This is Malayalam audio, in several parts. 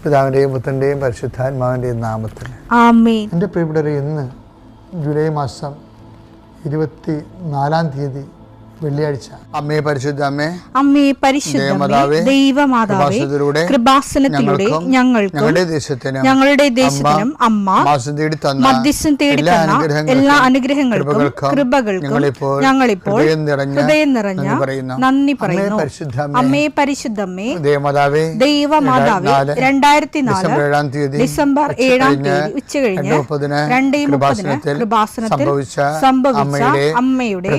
പിതാവിൻ്റെയും പുത്രൻ്റെയും പരിശുദ്ധാത്മാവിൻ്റെയും നാമത്തിൽ ആമേൻ. എൻ്റെ പ്രിയപ്പെട്ടവരെ, ഇന്ന് ജൂലൈ മാസം 24-ാം തീയതി വെള്ളിയാഴ്ച. അമ്മേ പരിശുദ്ധ അമ്മേ, അമ്മേ പരിശുദ്ധ ദൈവമാതാവേ, കൃപാസനത്തിലൂടെ ഞങ്ങൾക്കും ഞങ്ങളുടെ ദേശത്തിനും അമ്മ മധ്യസ്ഥം തേടി തന്ന എല്ലാ അനുഗ്രഹങ്ങൾക്കും കൃപകൾക്കും ഞങ്ങളിപ്പോൾ ഹൃദയം നിറഞ്ഞ നന്ദി പറയുന്നു. അമ്മേ പരിശുദ്ധമ്മേ ദൈവമാതാവേ, 2004 ഡിസംബർ 7-ാം തീയതി ഉച്ചകഴിഞ്ഞ് 2:30 കൃപാസനത്തിൽ സംഭവിച്ച അമ്മയുടെ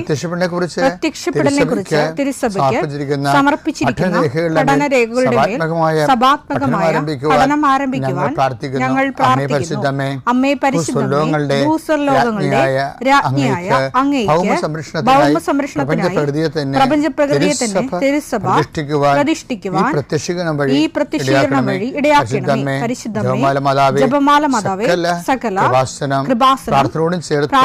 പ്രത്യക്ഷപ്പെടലിനെ കുറിച്ച് തിരുസഭയ്ക്ക് സമർപ്പിച്ചിരിക്കുന്ന പഠനരേഖകളുടെ മേൽ സഭാത്മകമായ പഠനം ആരംഭിക്കുവാൻ ഞങ്ങൾ പ്രാർത്ഥിക്കുന്നു. അമ്മേ പരിശുദ്ധമേ, ഭൂസ്വർലോകങ്ങളുടെ രാജ്ഞിയായ അങ്ങേയ്ക്ക് ഭൗമസംരക്ഷണത്തിനായി പ്രപഞ്ചപ്രകൃതിയെ തന്നെ തിരുസഭ പ്രതിഷ്ഠിക്കുവാൻ ഈ പ്രത്യക്ഷീകരണം വഴി ഇടയാക്കണമേ. പരിശുദ്ധമേ, ജപമാല മാതാവേ, സകല കൃപാസനം പ്രാർത്ഥനയോടും ചേർത്ത്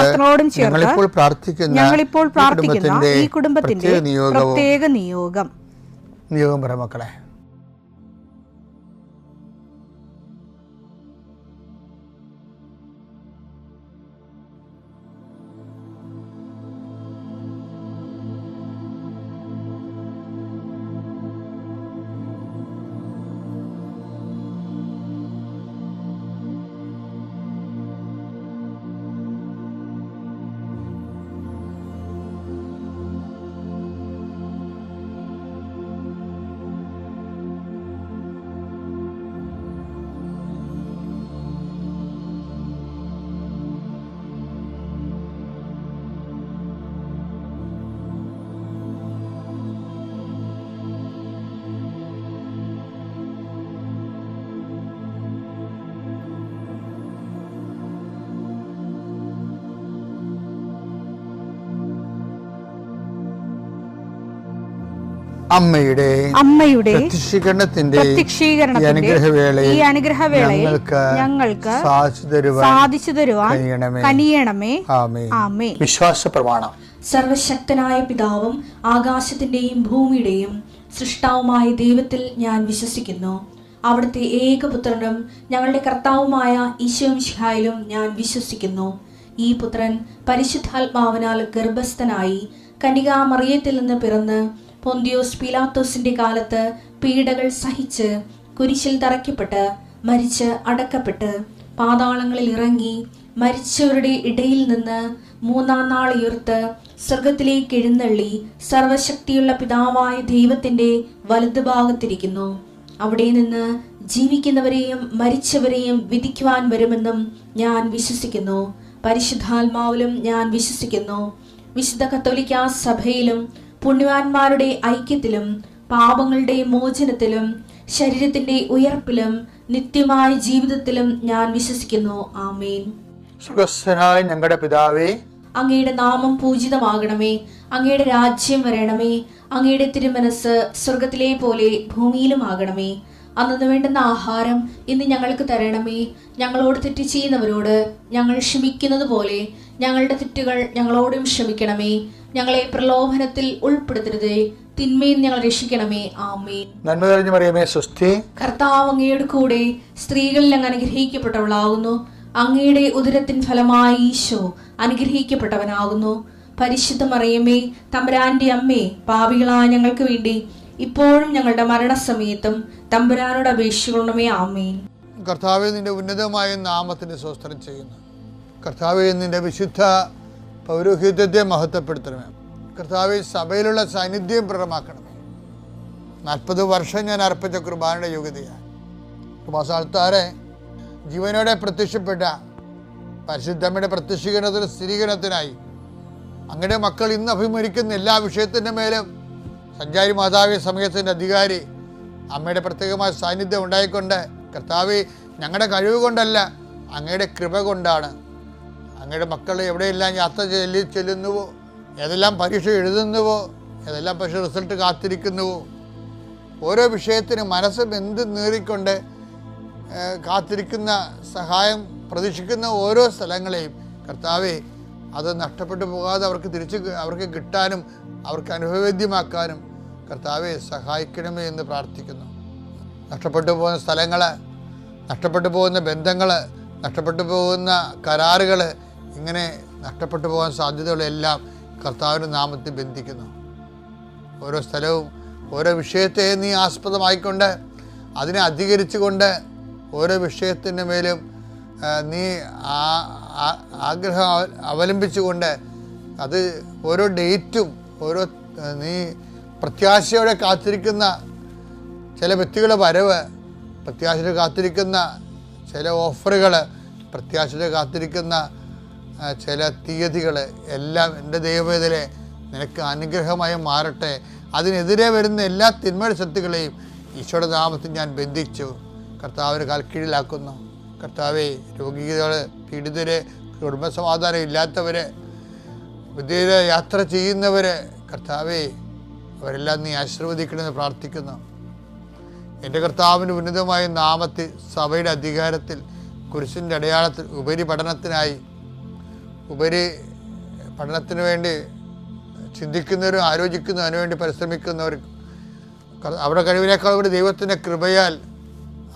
ഞങ്ങളിപ്പോൾ പ്രാർത്ഥിക്കുന്ന ഈ കുടുംബത്തിന്റെ പ്രത്യേക നിയോഗം പറ മക്കളെ. അമ്മയുടെ പ്രത്യക്ഷീകരണത്തിന്റെ ഈ അനുഗ്രഹവേളയിൽ ഞങ്ങൾക്ക് സാധിച്ചു തരുവാൻ കനിയണമേ. ആമേൻ. വിശ്വാസ പ്രമാണം. സർവശക്തനായ പിതാവും ആകാശത്തിന്റെയും ഭൂമിയുടെയും സൃഷ്ടാവുമായ ദൈവത്തിൽ ഞാൻ വിശ്വസിക്കുന്നു. അവിടുത്തെ ഏകപുത്രനും ഞങ്ങളുടെ കർത്താവുമായ ഈശോമിശിഹായിലും ഞാൻ വിശ്വസിക്കുന്നു. ഈ പുത്രൻ പരിശുദ്ധാത്മാവിനാൽ ഗർഭസ്ഥനായി കന്യകാമറിയത്തിൽ നിന്ന് പിറന്ന് പൊന്തിയോസ് പീലാത്തോസിന്റെ കാലത്ത് പീഡകൾ സഹിച്ച് കുരിശിൽ തറയ്ക്കപ്പെട്ട് മരിച്ച് അടക്കപ്പെട്ട് പാതാളങ്ങളിൽ ഇറങ്ങി മരിച്ചവരുടെ ഇടയിൽ നിന്ന് 3-ാം നാൾ ഉയർത്ത് സ്വർഗത്തിലേക്ക് എഴുന്നള്ളി സർവശക്തിയുള്ള പിതാവായ ദൈവത്തിന്റെ വലതുഭാഗത്തിരിക്കുന്നു. അവിടെ നിന്ന് ജീവിക്കുന്നവരെയും മരിച്ചവരെയും വിധിക്കുവാൻ വരുമെന്നും ഞാൻ വിശ്വസിക്കുന്നു. പരിശുദ്ധാത്മാവിലും ഞാൻ വിശ്വസിക്കുന്നു. വിശുദ്ധ കത്തോലിക്കാ സഭയിലും പുണ്യവാന്മാരുടെ ഐക്യത്തിലും പാപങ്ങളുടെ മോചനത്തിലും ശരീരത്തിന്റെ ഉയർപ്പിലും നിത്യമായ ജീവിതത്തിലും ഞാൻ വിശ്വസിക്കുന്നു. ആമേൻ. സ്വർഗ്ഗസ്ഥനായ ഞങ്ങളുടെ പിതാവേ, അങ്ങയുടെ നാമം പൂജിതമാകണമേ. അങ്ങയുടെ രാജ്യം വരണമേ. അങ്ങയുടെ തിരുമനസ് സ്വർഗത്തിലെ പോലെ ഭൂമിയിലും ആകണമേ. അന്നു വേണ്ടുന്ന ആഹാരം ഇന്ന് ഞങ്ങൾക്ക് തരണമേ. ഞങ്ങളോട് തെറ്റ് ചെയ്യുന്നവരോട് ഞങ്ങൾ ക്ഷമിക്കുന്നത് പോലെ ഞങ്ങളുടെ തെറ്റുകൾ ഞങ്ങളോടും ക്ഷമിക്കണമേ. ഞങ്ങളെ പ്രലോഭനത്തിൽ ഉൾപ്പെടുത്തരുതേ, തിന്മയിൽ ഞങ്ങൾ രക്ഷിക്കണമേ. ആമേൻ. നന്മ നിറഞ്ഞ മറിയമേ, സ്വസ്തി. കർത്താവ് അങ്ങയുടെ കൂടെ സ്ത്രീകളിൽ അങ്ങ് അനുഗ്രഹിക്കപ്പെട്ടവളാകുന്നു. അങ്ങയുടെ ഉദരത്തിൻ ഫലമായി ഈശോ അനുഗ്രഹിക്കപ്പെട്ടവനാകുന്നു. പരിശുദ്ധ മറിയമേ, തമ്പുരാന്റെ അമ്മേ, പാപികളായ ഞങ്ങൾക്ക് വേണ്ടി ഇപ്പോഴും ഞങ്ങളുടെ മരണസമയത്തും തമ്പുരാനോട് അപേക്ഷിക്കണമേ. ആമേൻ. കർത്താവേ, നിന്റെ ഉന്നതമായ നാമത്തിന് സ്തോത്രം ചെയ്യുന്നു. കർത്താവേ, നിന്റെ വിശുദ്ധ പൗരോഹിത്യത്തെ മഹത്വപ്പെടുത്തണമേ. കർത്താവേ, സഭയിലുള്ള സാന്നിധ്യം പ്രകടമാക്കണമേ. 40 വർഷം ഞാൻ അർപ്പിച്ച കുർബാനയുടെ യോഗ്യതയാണ്. കൃപാസ്ഥാനത്താറെ ജീവനോടെ പ്രത്യക്ഷപ്പെട്ട പരിശുദ്ധമ്മയുടെ പ്രത്യക്ഷീകരണത്തിന് സ്ഥിരീകരണത്തിനായി അങ്ങയുടെ മക്കൾ ഇന്ന് അഭിമുഖിക്കുന്ന എല്ലാ വിഷയത്തിൻ്റെ മേലും സഞ്ചാരി മാതാവി സമയത്തിൻ്റെ അധികാരി അമ്മയുടെ പ്രത്യേകമായ സാന്നിധ്യം ഉണ്ടായിക്കൊണ്ട് കർത്താവേ, ഞങ്ങളുടെ കഴിവ് കൊണ്ടല്ല, അങ്ങയുടെ കൃപ കൊണ്ടാണ് അങ്ങയുടെ മക്കൾ എവിടെയെല്ലാം യാത്ര ചെല്ലുന്നുവോ, ഏതെല്ലാം പരീക്ഷ എഴുതുന്നുവോ, ഏതെല്ലാം പക്ഷേ റിസൾട്ട് കാത്തിരിക്കുന്നുവോ, ഓരോ വിഷയത്തിന് മനസ്സ് എന്ത് നീറിക്കൊണ്ട് കാത്തിരിക്കുന്ന സഹായം പ്രതീക്ഷിക്കുന്ന ഓരോ സ്ഥലങ്ങളെയും കർത്താവേ, അത് നഷ്ടപ്പെട്ടു പോകാതെ അവർക്ക് കിട്ടാനും അവർക്ക് അനുഭവവേദ്യമാക്കാനും കർത്താവെ സഹായിക്കണമേ എന്ന് പ്രാർത്ഥിക്കുന്നു. നഷ്ടപ്പെട്ടു പോകുന്ന സ്ഥലങ്ങൾ നഷ്ടപ്പെട്ടു പോകുന്ന ബന്ധങ്ങൾ, നഷ്ടപ്പെട്ടു പോകുന്ന കരാറുകൾ, ഇങ്ങനെ നഷ്ടപ്പെട്ടു പോകാൻ സാധ്യതകളെല്ലാം കർത്താവിൻ്റെ നാമത്തിൽ ബന്ധിക്കുന്നു. ഓരോ സ്ഥലവും ഓരോ വിഷയത്തെ നീ ആസ്പദമായിക്കൊണ്ട് അതിനെ അധികരിച്ചുകൊണ്ട് ഓരോ വിഷയത്തിൻ്റെ മേലും നീ ആഗ്രഹം അവലംബിച്ചുകൊണ്ട് അത് ഓരോ ഡേറ്റും ഓരോ നീ പ്രത്യാശയോടെ കാത്തിരിക്കുന്ന ചില വ്യക്തികളുടെ വരവ്, പ്രത്യാശയോടെ കാത്തിരിക്കുന്ന ചില ഓഫറുകൾ, പ്രത്യാശയോടെ കാത്തിരിക്കുന്ന ചില തീയതികൾ എല്ലാം എൻ്റെ ദൈവവേദനെ നിനക്ക് അനുഗ്രഹമായി മാറട്ടെ. അതിനെതിരെ വരുന്ന എല്ലാ തിന്മയുടെ ശക്തികളെയും ഈശോയുടെ നാമത്തിൽ ഞാൻ ബന്ധിച്ചു കർത്താവിന് കാൽക്കീഴിലാക്കുന്നു. കർത്താവെ, രോഗികൾ, പീഡിതരെ, കുടുംബസമാധാനം ഇല്ലാത്തവരെ, വിദേശ യാത്ര ചെയ്യുന്നവരെ, കർത്താവെ, അവരെല്ലാം നീ ആശീർവദിക്കണമെന്ന് പ്രാർത്ഥിക്കുന്നു. എൻ്റെ കർത്താവിൻ്റെ ഉന്നതമായ നാമത്തിൽ സഭയുടെ അധികാരത്തിൽ കുരിശിൻ്റെ അടയാളത്തിൽ ഉപരി പഠനത്തിന് വേണ്ടി ചിന്തിക്കുന്നവരും ആലോചിക്കുന്നവരും അതിനുവേണ്ടി പരിശ്രമിക്കുന്നവരും അവരുടെ കഴിവിനേക്കാൾ ഒരു ദൈവത്തിൻ്റെ കൃപയാൽ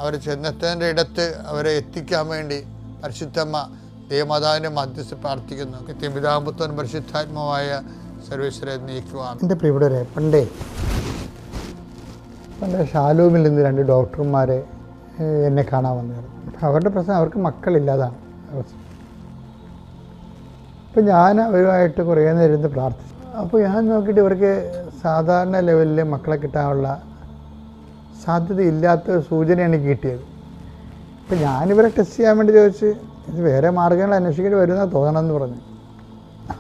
അവർ ചെന്നെത്തേണ്ട ഇടത്ത് അവരെ എത്തിക്കാൻ വേണ്ടി പരിശുദ്ധമ്മ ദൈവമാതാവിൻ്റെ മധ്യസ്ഥ പ്രാർത്ഥിക്കുന്നു. പിതാപുത്രൻ പരിശുദ്ധാത്മാവായ സർവേശ്വരെ നീക്കുവാൻ. എൻ്റെ പ്രിയപ്പെട്ടവരെ, പണ്ട് ഷാലൂമിൽ നിന്ന് 2 ഡോക്ടർമാരെ എന്നെ കാണാൻ വന്നിരുന്നു. അവരുടെ പ്രശ്നം അവർക്ക് മക്കളില്ലാതാണ്. അപ്പം ഞാൻ അവരുമായിട്ട് കുറേ നേരം ഇരുന്ന് പ്രാർത്ഥിച്ചു. അപ്പോൾ ഞാൻ നോക്കിയിട്ട് ഇവർക്ക് സാധാരണ ലെവലിൽ മക്കളെ കിട്ടാനുള്ള സാധ്യത ഇല്ലാത്ത സൂചനയാണ് എനിക്ക് കിട്ടിയത്. അപ്പം ഞാനിവരെ ടെസ്റ്റ് ചെയ്യാൻ വേണ്ടി ചോദിച്ച് ഇത് വേറെ മാർഗ്ഗങ്ങൾ അന്വേഷിക്കേണ്ടി വരുമെന്നാണ് തോന്നണമെന്ന് പറഞ്ഞു.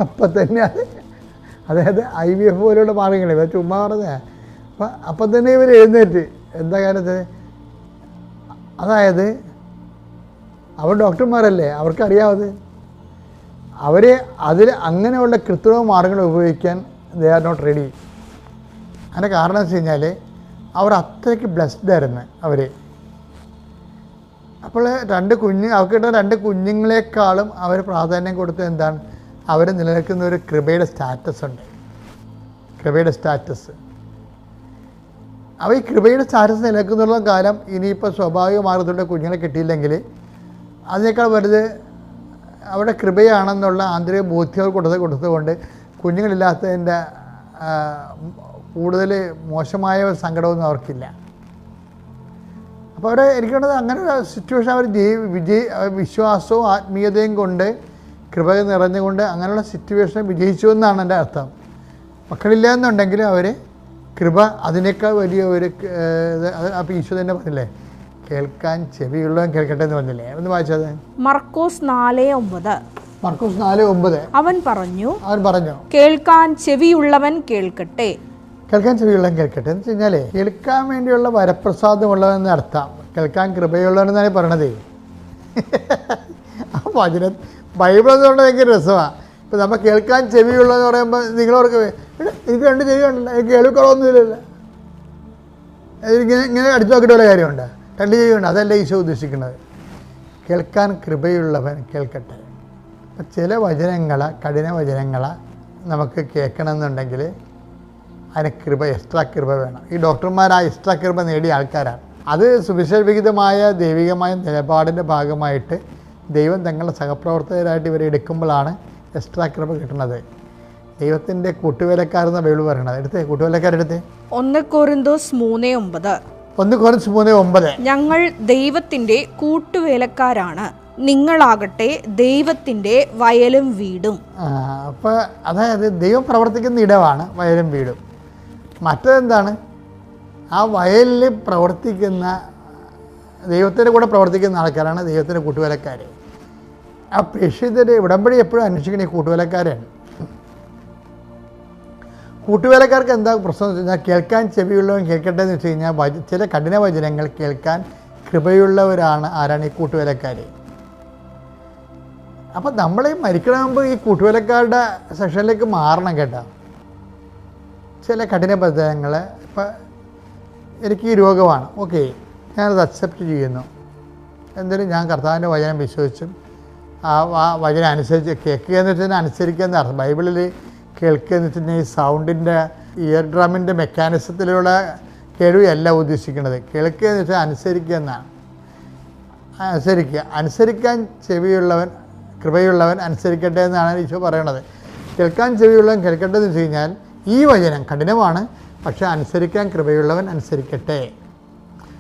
അപ്പം തന്നെ അതായത് IVF പോലെയുള്ള മാർഗ്ഗങ്ങൾ ഇവർ ചുമ്മാ പറഞ്ഞേ. അപ്പം തന്നെ ഇവർ എഴുന്നേറ്റ് എന്താ കാര്യത്തിന്, അതായത് അവർ ഡോക്ടർമാരല്ലേ, അവർക്കറിയാവത്. അവർ അതിൽ അങ്ങനെയുള്ള കൃത്രിമ മാർഗ്ഗങ്ങൾ ഉപയോഗിക്കാൻ ദേ ആർ നോട്ട് റെഡി. അതിൻ്റെ കാരണം എന്ന് വെച്ച് കഴിഞ്ഞാൽ അവർ അത്രയ്ക്ക് ബ്ലെസ്ഡ് ആയിരുന്നു അവർ. അപ്പോൾ അവർക്ക് കിട്ടുന്ന 2 കുഞ്ഞുങ്ങളെക്കാളും അവർ പ്രാധാന്യം കൊടുത്തത് എന്താണ്, അവർ നിലനിൽക്കുന്ന ഒരു കൃപയുടെ സ്റ്റാറ്റസ് ഉണ്ട്. കൃപയുടെ സ്റ്റാറ്റസ് ഈ കൃപയുടെ സ്റ്റാറ്റസ് നിലനിൽക്കുന്നുള്ള കാലം ഇനിയിപ്പോൾ സ്വാഭാവിക മാർഗത്തിലൂടെ കുഞ്ഞുങ്ങളെ കിട്ടിയില്ലെങ്കിൽ അതിനേക്കാൾ വലുത് അവിടെ കൃപയാണെന്നുള്ള ആന്തരിക ബോധ്യം കൊടുത്തുകൊണ്ട് കുഞ്ഞുങ്ങളില്ലാത്തതിൻ്റെ കൂടുതൽ മോശമായ സങ്കടമൊന്നും അവർക്കില്ല. അപ്പോൾ അവിടെ എനിക്ക് വേണ്ടത് അങ്ങനെ ഒരു സിറ്റുവേഷൻ അവർ വിശ്വാസവും ആത്മീയതയും കൊണ്ട് കൃപ നിറഞ്ഞുകൊണ്ട് അങ്ങനെയുള്ള സിറ്റുവേഷൻ വിജയിച്ചു എന്നാണ് എൻ്റെ അർത്ഥം. മക്കളില്ല എന്നുണ്ടെങ്കിൽ അവർ കൃപ അതിനേക്കാൾ വലിയ ഒരു അപ്പോൾ ഈശോ തന്നെ പറഞ്ഞില്ലേ, കേൾക്കാൻ ചെവിയുള്ളവൻ കേൾക്കട്ടെ എന്ന് പറഞ്ഞില്ലേ. ഒന്ന് വായിച്ചത് മർക്കോസ് 4:9. മർക്കോസ് 4:9. അവൻ പറഞ്ഞു കേൾക്കാൻ ചെവിയുള്ളവൻ കേൾക്കട്ടെ. കേൾക്കാൻ ചെവിയുള്ളവൻ കേൾക്കട്ടെ എന്ന് വെച്ച് കഴിഞ്ഞാൽ കേൾക്കാൻ വേണ്ടിയുള്ള വരപ്രസാദമുള്ളവെന്ന് അർത്ഥം. കേൾക്കാൻ കൃപയുള്ളവനെന്നാണ് പറയണത്. ആ വചനം ബൈബിൾ എന്നുകൊണ്ട് ഭയങ്കര രസമാണ്. ഇപ്പം നമ്മൾ കേൾക്കാൻ ചെവിയുള്ളതെന്ന് പറയുമ്പോൾ നിങ്ങളവർക്ക് എനിക്ക് 2 ചെവി ഉണ്ടല്ലോ, എനിക്ക് കേൾക്കുറവൊന്നുമില്ലല്ലോ, ഇങ്ങനെ അടിച്ചു നോക്കിയിട്ടുള്ള കാര്യമുണ്ട്. 2 ചെവി ഉണ്ട്. അതല്ല ഈശോ ഉദ്ദേശിക്കുന്നത്. കേൾക്കാൻ കൃപയുള്ളവൻ കേൾക്കട്ടെ. അപ്പം ചില കഠിന വചനങ്ങൾ നമുക്ക് കേൾക്കണമെന്നുണ്ടെങ്കിൽ അതിന് എക്സ്ട്രാ കൃപ വേണം. ഈ ഡോക്ടർമാർ ആ എക്സ്ട്രാ കൃപ നേടിയ ആൾക്കാരാണ്. അത് സുവിശേഷവിഹിതമായ ദൈവികമായ നിലപാടിൻ്റെ ഭാഗമായിട്ട് ദൈവം തങ്ങളുടെ സഹപ്രവർത്തകരായിട്ട് ഇവരെ എടുക്കുമ്പോഴാണ് എക്സ്ട്രാ കൃപ കിട്ടുന്നത്. ദൈവത്തിൻ്റെ കൂട്ടുവേലക്കാരെന്ന ബൈബിൾ പറയണത്. എടുത്തേ, കൂട്ടുവേലക്കാരെടുത്തേ. 1 കൊരിന്തോസ് 3:9. 1 കൊരിന്തോസ് 3:9. ഞങ്ങൾ ദൈവത്തിൻ്റെ കൂട്ടുവേലക്കാരാണ്, നിങ്ങളാകട്ടെ ദൈവത്തിൻ്റെ വയലും വീടും. അപ്പോൾ അതായത് ദൈവം പ്രവർത്തിക്കുന്ന ഇടമാണ് വയലും വീടും. മറ്റതെന്താണ്, ആ വയലിൽ പ്രവർത്തിക്കുന്ന ദൈവത്തിൻ്റെ കൂടെ പ്രവർത്തിക്കുന്ന ആൾക്കാരാണ് ദൈവത്തിൻ്റെ കൂട്ടുവേലക്കാർ. ആ പ്രേക്ഷിതരെ ഉടമ്പടി എപ്പോഴും അന്വേഷിക്കുന്ന ഈ കൂട്ടുവേലക്കാരാണ്. കൂട്ടുവേലക്കാർക്ക് എന്താ പ്രശ്നം എന്ന് വെച്ച് കഴിഞ്ഞാൽ കേൾക്കാൻ ചെവിയുള്ളവൻ കേൾക്കട്ടെ എന്ന് വെച്ച് കഴിഞ്ഞാൽ ചില കഠിന വചനങ്ങൾ കേൾക്കാൻ കൃപയുള്ളവരാണ്. ആരാണ് ഈ കൂട്ടുവേലക്കാർ? അപ്പം നമ്മൾ മരിക്കണമെങ്കിൽ ഈ കൂട്ടുവേലക്കാരുടെ സെക്ഷനിലേക്ക് മാറണം കേട്ടോ. ചില കഠിന വചനങ്ങൾ, ഇപ്പം എനിക്ക് ഈ രോഗമാണ്, ഓക്കെ, ഞാനത് അക്സെപ്റ്റ് ചെയ്യുന്നു. എന്തായാലും ഞാൻ കർത്താവിൻ്റെ വചനം വിശ്വസിച്ചും ആ വചനം അനുസരിച്ച് കേൾക്കുക എന്ന് വെച്ചാൽ അനുസരിക്കുക എന്ന അർത്ഥം. ബൈബിളിൽ കേൾക്കുക എന്ന് വെച്ചിട്ടുണ്ടെങ്കിൽ ഈ സൗണ്ടിൻ്റെ ഇയർ ഡ്രമിൻ്റെ മെക്കാനിസത്തിലുള്ള കേൾവിയല്ല ഉദ്ദേശിക്കുന്നത്. കേൾക്കുക എന്ന് വെച്ചാൽ അനുസരിക്കുക എന്നാണ്. അനുസരിക്കാൻ ചെവിയുള്ളവൻ കൃപയുള്ളവൻ അനുസരിക്കട്ടെ എന്നാണ് ഈശോ പറയണത്. കേൾക്കാൻ ചെവിയുള്ളവൻ കേൾക്കട്ടെ എന്ന് വെച്ച് കഴിഞ്ഞാൽ ഈ വചനം കഠിനമാണ്, പക്ഷേ അനുസരിക്കാൻ കൃപയുള്ളവൻ അനുസരിക്കട്ടെ.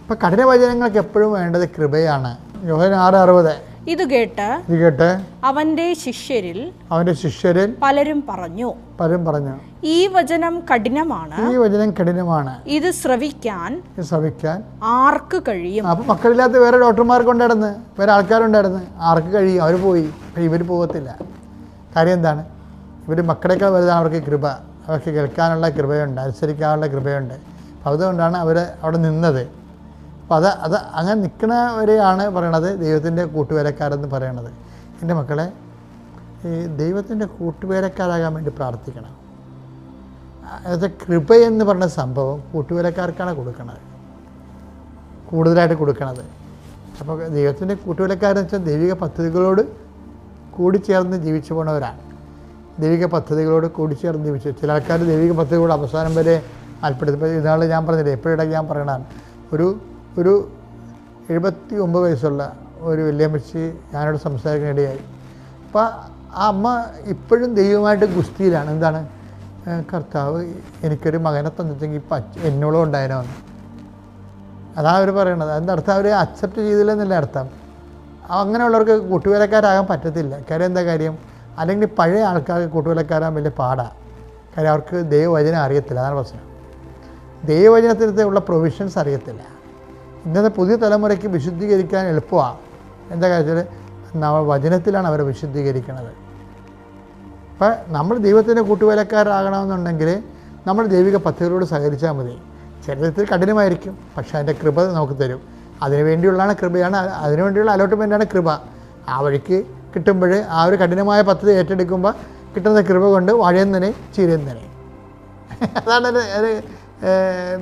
അപ്പം കഠിന വചനങ്ങൾക്ക് എപ്പോഴും വേണ്ടത് കൃപയാണ്. യോഹന്നാൻ 6:60 ഇത് കേട്ട് അവന്റെ ശിഷ്യരിൽ പലരും പറഞ്ഞു, ഈ വചനം കഠിനമാണ്, ഇത് ശ്രവിക്കാൻ ആർക്ക് കഴിയും? അപ്പൊ മക്കളില്ലാത്ത വേറെ ഡോക്ടർമാർക്കുണ്ടായിരുന്നു, വേറെ ആൾക്കാരുണ്ടായിരുന്നു, ആർക്ക് കഴിയും? അവർ പോയി. ഇവർ പോകത്തില്ല. കാര്യം എന്താണ്? ഇവർ മക്കളേക്കാൾ വലുതാണ് അവർക്ക് കൃപ. അവർക്ക് കേൾക്കാനുള്ള കൃപയുണ്ട്, അനുസരിക്കാനുള്ള കൃപയുണ്ട്. അപ്പം അതുകൊണ്ടാണ് അവർ അവിടെ നിന്നത്. അപ്പോൾ അത് അങ്ങനെ നിൽക്കുന്നവരെയാണ് പറയണത് ദൈവത്തിൻ്റെ കൂട്ടുവേലക്കാരെന്ന് പറയണത്. എൻ്റെ മക്കളെ, ഈ ദൈവത്തിൻ്റെ കൂട്ടുവേലക്കാരാകാൻ വേണ്ടി പ്രാർത്ഥിക്കണം. അതായത് കൃപ എന്ന് പറഞ്ഞ സംഭവം കൂട്ടുവേലക്കാർക്കാണ് കൂടുതലായിട്ട് കൊടുക്കണത്. അപ്പോൾ ദൈവത്തിൻ്റെ കൂട്ടുവേലക്കാരെന്ന് വെച്ചാൽ ദൈവിക പദ്ധതികളോട് കൂടിച്ചേർന്ന് ജീവിച്ചു പോണവരാണ്. ദൈവിക പദ്ധതികളോട് കൂടിച്ചേർന്ന് ജീവിച്ചു. ചില ആൾക്കാർ ദൈവിക പദ്ധതികളോട് അവസാനം വരെ ആൽപ്പെടുത്തി. ഇതാണ് ഞാൻ പറഞ്ഞില്ലേ, എപ്പോഴിടയ്ക്ക് ഞാൻ പറയണതാണ്. ഒരു 79 വയസ്സുള്ള ഒരു വല്യമ്മച്ചി ഞാനോട് സംസാരിക്കാനിടയായി. അപ്പോൾ ആ അമ്മ ഇപ്പോഴും ദൈവമായിട്ട് ഗുസ്തിയിലാണ്. എന്താണ്? കർത്താവ് എനിക്കൊരു മകനെ തന്നിട്ടെങ്കിൽ ഇപ്പം എന്നോളം ഉണ്ടായിരുന്നോ. അതാണ് അവർ പറയണത്. അതിൻ്റെ അർത്ഥം അവർ അക്സെപ്റ്റ് ചെയ്തില്ലെന്നല്ല അർത്ഥം. അങ്ങനെയുള്ളവർക്ക് കൂട്ടുവേലക്കാരാകാൻ പറ്റത്തില്ല. കാര്യം എന്താ കാര്യം? അല്ലെങ്കിൽ പഴയ ആൾക്കാർക്ക് കൂട്ടുവേലക്കാരാൻ വലിയ പാടാണ്. കാര്യം അവർക്ക് ദൈവവചനം അറിയത്തില്ല. അതാണ് പ്രശ്നം. ദൈവവചനത്തിലുള്ള പ്രൊവിഷൻസ് അറിയത്തില്ല. ഇന്നത്തെ പുതിയ തലമുറയ്ക്ക് വിശുദ്ധീകരിക്കാൻ എളുപ്പമാണ്. എന്താ കാര്യത്തിൽ നമ്മൾ വചനത്തിലാണ് അവരെ വിശുദ്ധീകരിക്കുന്നത്. അപ്പം നമ്മൾ ദൈവത്തിൻ്റെ കൂട്ടുവേലക്കാരാകണമെന്നുണ്ടെങ്കിൽ നമ്മൾ ദൈവിക പദ്ധതികളോട് സഹകരിച്ചാൽ മതി. ചിലത്തിൽ കഠിനമായിരിക്കും, പക്ഷേ അതിൻ്റെ കൃപ നമുക്ക് തരും. അതിനുവേണ്ടിയുള്ളതാണ് കൃപയാണ്, അതിനുവേണ്ടിയുള്ള അലോട്ട്മെൻറ്റാണ് കൃപ. ആ വഴിക്ക് കിട്ടുമ്പോൾ ആ ഒരു കഠിനമായ പദ്ധതി ഏറ്റെടുക്കുമ്പോൾ കിട്ടുന്ന കൃപ കൊണ്ട് വഴയുന്നതിനെ ചീരുന്നതിനെ. അതാണ് ഒരു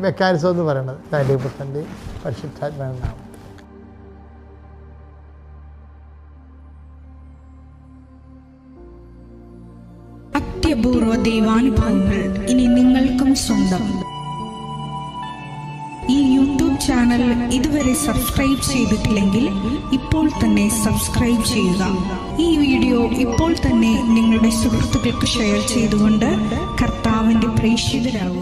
മെക്കാനിസം എന്ന് പറയുന്നത്. 90% പരിശുദ്ധാത്മാവാണ്. അത്യപൂർവ ദൈവാനുഭവങ്ങൾ ഇനി നിങ്ങൾക്കും സ്വന്തം. ഈ യൂട്യൂബ് ചാനൽ ഇതുവരെ സബ്സ്ക്രൈബ് ചെയ്തിട്ടില്ലെങ്കിൽ ഇപ്പോൾ തന്നെ സബ്സ്ക്രൈബ് ചെയ്യുക. ഈ വീഡിയോ ഇപ്പോൾ തന്നെ നിങ്ങളുടെ സുഹൃത്തുക്കൾക്ക് ഷെയർ ചെയ്തുകൊണ്ട് കർത്താവിന്റെ പ്രേക്ഷിതരാകുക.